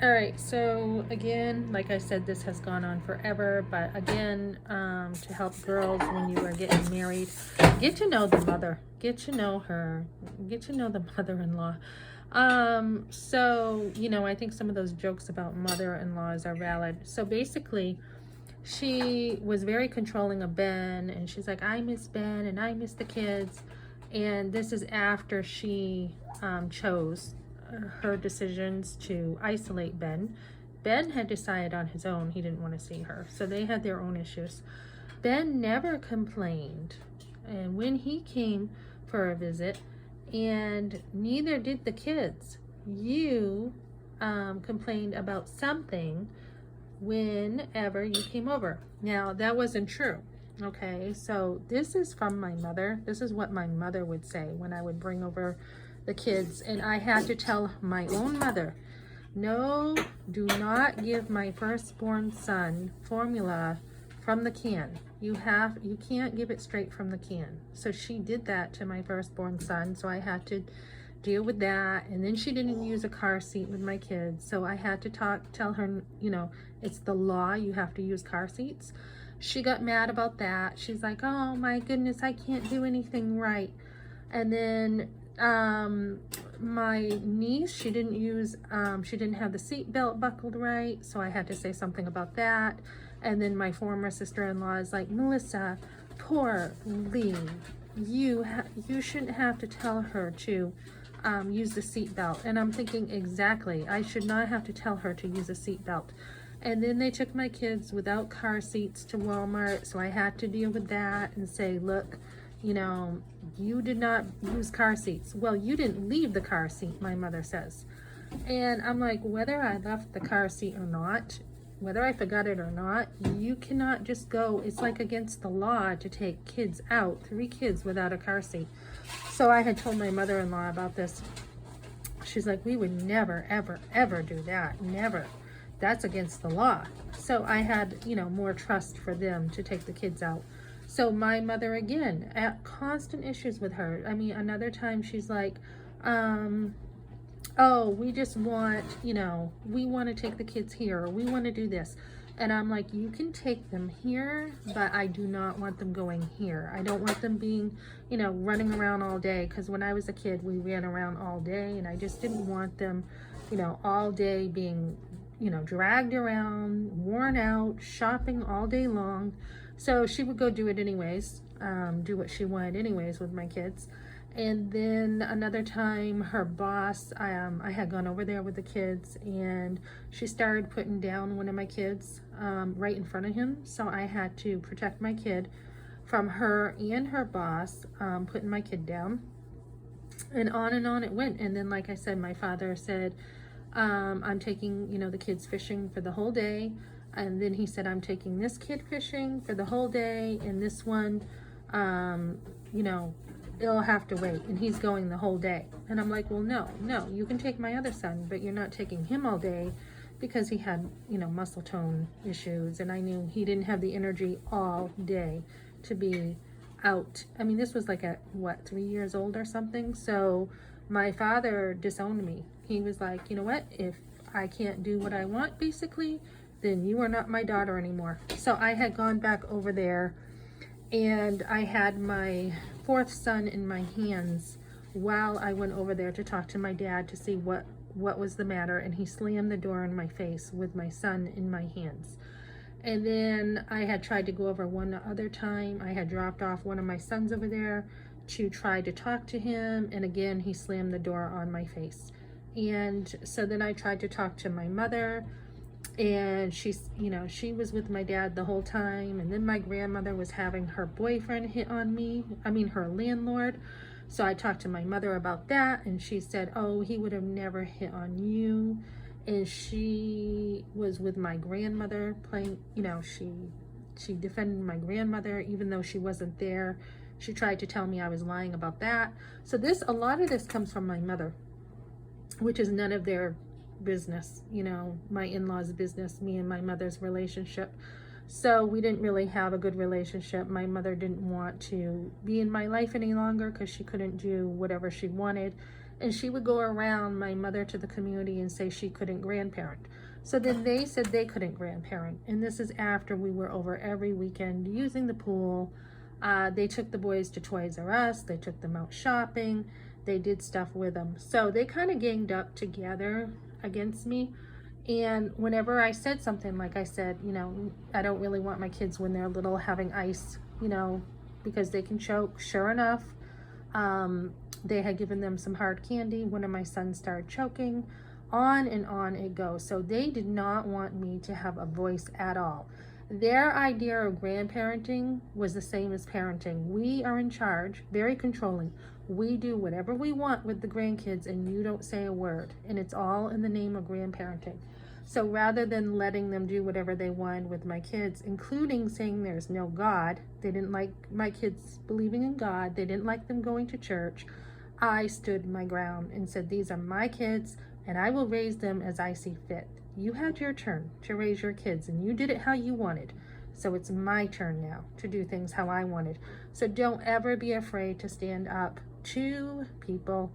All right, so again, like I said, this has gone on forever, but again, to help girls when you are getting married, get to know the mother, get to know her, get to know the mother-in-law. So, I think some of those jokes about mother-in-laws are valid. So basically, she was very controlling of Ben, and she's like, I miss Ben and I miss the kids. And this is after she chose her decisions to isolate Ben. Ben had decided on his own he didn't want to see her, so they had their own issues. Ben never complained, and when he came for a visit, and neither did the kids. You complained about something whenever you came over. Now, that wasn't true. Okay, so this is from my mother. This is what my mother would say when I would bring over the kids, and I had to tell my own mother, no, do not give my firstborn son formula from the can. You can't give it straight from the can. So she did that to my firstborn son, so I had to deal with that. And then she didn't use a car seat with my kids, so I had to tell her, it's the law, you have to use car seats. She got mad about that. She's like, oh my goodness, I can't do anything right. And then my niece, she didn't have the seat belt buckled right, so I had to say something about that. And then my former sister-in-law is like, Melissa, poor Lee, you shouldn't have to tell her to use the seat belt. And I'm thinking, exactly, I should not have to tell her to use a seat belt. And then they took my kids without car seats to Walmart, so I had to deal with that and say, look, you did not use car seats. Well, you didn't leave the car seat, my mother says. And I'm like, whether I left the car seat or not, whether I forgot it or not, you cannot just go, it's like against the law to take kids out, 3 kids without a car seat. So I had told my mother-in-law about this. She's like, we would never, ever, ever do that. Never. That's against the law. So I had, more trust for them to take the kids out. So my mother, again, at constant issues with her. I mean, another time she's like, oh, we just want, we want to take the kids here, or we want to do this. And I'm like, you can take them here, but I do not want them going here. I don't want them being, running around all day. Because when I was a kid, we ran around all day, and I just didn't want them, all day being, dragged around, worn out, shopping all day long. So she would go do it anyways, do what she wanted anyways with my kids. And then another time, her boss, I had gone over there with the kids, and she started putting down one of my kids right in front of him. So I had to protect my kid from her and her boss putting my kid down. And on it went. And then, like I said, my father said, I'm taking, the kids fishing for the whole day. And then he said, I'm taking this kid fishing for the whole day, and this one, it'll have to wait, and he's going the whole day. And I'm like, well, no, you can take my other son, but you're not taking him all day, because he had, muscle tone issues, and I knew he didn't have the energy all day to be out. I mean, this was like at, 3 years old or something? So my father disowned me. He was like, you know what, if I can't do what I want, basically, then you are not my daughter anymore. So I had gone back over there, and I had my 4th son in my hands while I went over there to talk to my dad to see what was the matter, and he slammed the door in my face with my son in my hands. And then I had tried to go over one other time. I had dropped off one of my sons over there to try to talk to him, and again he slammed the door on my face. And so then I tried to talk to my mother, and she was with my dad the whole time. And then my grandmother was having her boyfriend hit on me, her landlord. So I talked to my mother about that, and she said, oh, he would have never hit on you. And she was with my grandmother playing, she defended my grandmother even though she wasn't there. She tried to tell me I was lying about that. So a lot of this comes from my mother, which is none of their business, my in-laws' business, me and my mother's relationship. So we didn't really have a good relationship. My mother didn't want to be in my life any longer because she couldn't do whatever she wanted. And she would go around my mother to the community and say she couldn't grandparent. So then they said they couldn't grandparent. And this is after we were over every weekend using the pool. They took the boys to Toys R Us. They took them out shopping. They did stuff with them. So they kind of ganged up together against me. And whenever I said something, like I said, you know, I don't really want my kids when they're little having ice, you know, because they can choke. Sure enough, they had given them some hard candy. One of my sons started choking. On and on it goes. So they did not want me to have a voice at all. Their idea of grandparenting was the same as parenting. We are in charge, very controlling. We do whatever we want with the grandkids and you don't say a word. And it's all in the name of grandparenting. So rather than letting them do whatever they wanted with my kids, including saying there's no God, they didn't like my kids believing in God, they didn't like them going to church, I stood my ground and said, these are my kids and I will raise them as I see fit. You had your turn to raise your kids and you did it how you wanted. So it's my turn now to do things how I wanted. So don't ever be afraid to stand up to people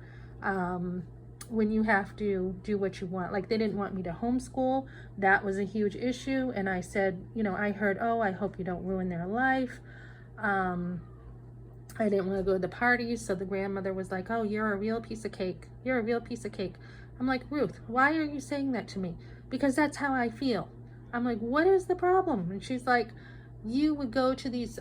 when you have to do what you want. Like they didn't want me to homeschool. That was a huge issue. And I said, you know, I heard, oh, I hope you don't ruin their life. I didn't want to go to the parties. So the grandmother was like, oh, you're a real piece of cake. You're a real piece of cake. I'm like, Ruth, why are you saying that to me? Because that's how I feel. I'm like, what is the problem? And she's like, you would go to these,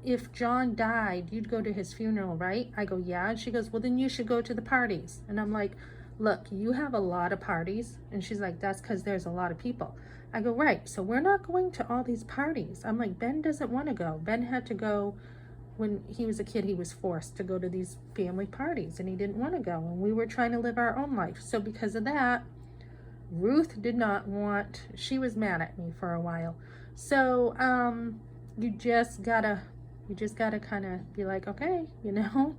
if John died, you'd go to his funeral, right? I go, yeah. And she goes, well, then you should go to the parties. And I'm like, look, you have a lot of parties. And she's like, that's because there's a lot of people. I go, right. So we're not going to all these parties. I'm like, Ben doesn't want to go. Ben had to go when he was a kid. He was forced to go to these family parties and he didn't want to go. And we were trying to live our own life. So because of that, Ruth did not want, she was mad at me for a while. So you just gotta kind of be like, okay, you know,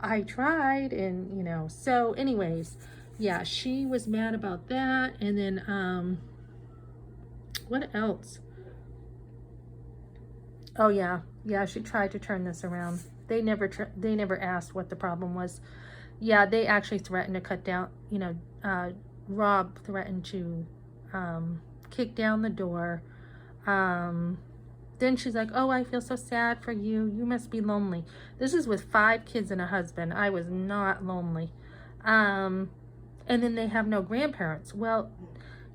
I tried. And you know, so anyways, yeah, she was mad about that. And then what else? Oh yeah, she tried to turn this around. They never asked what the problem was. Yeah, they actually threatened to cut down, you know, Rob threatened to kick down the door. Then she's like, oh, I feel so sad for you. You must be lonely. This is with 5 kids and a husband. I was not lonely. And then they have no grandparents. Well,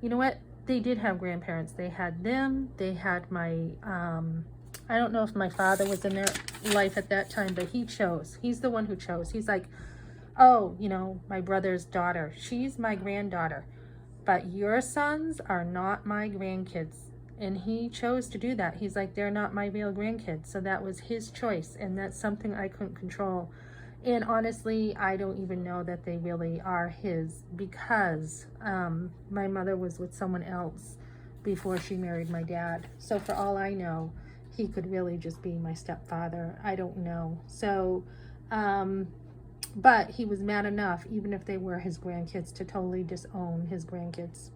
you know what? They did have grandparents. They had them. They had my, I don't know if my father was in their life at that time, but he chose. He's the one who chose. He's like, oh, you know, my brother's daughter, she's my granddaughter, but your sons are not my grandkids. And he chose to do that. He's like, they're not my real grandkids. So that was his choice. And that's something I couldn't control. And honestly, I don't even know that they really are his, because my mother was with someone else before she married my dad. So for all I know, he could really just be my stepfather. I don't know. So, but he was mad enough, even if they were his grandkids, to totally disown his grandkids.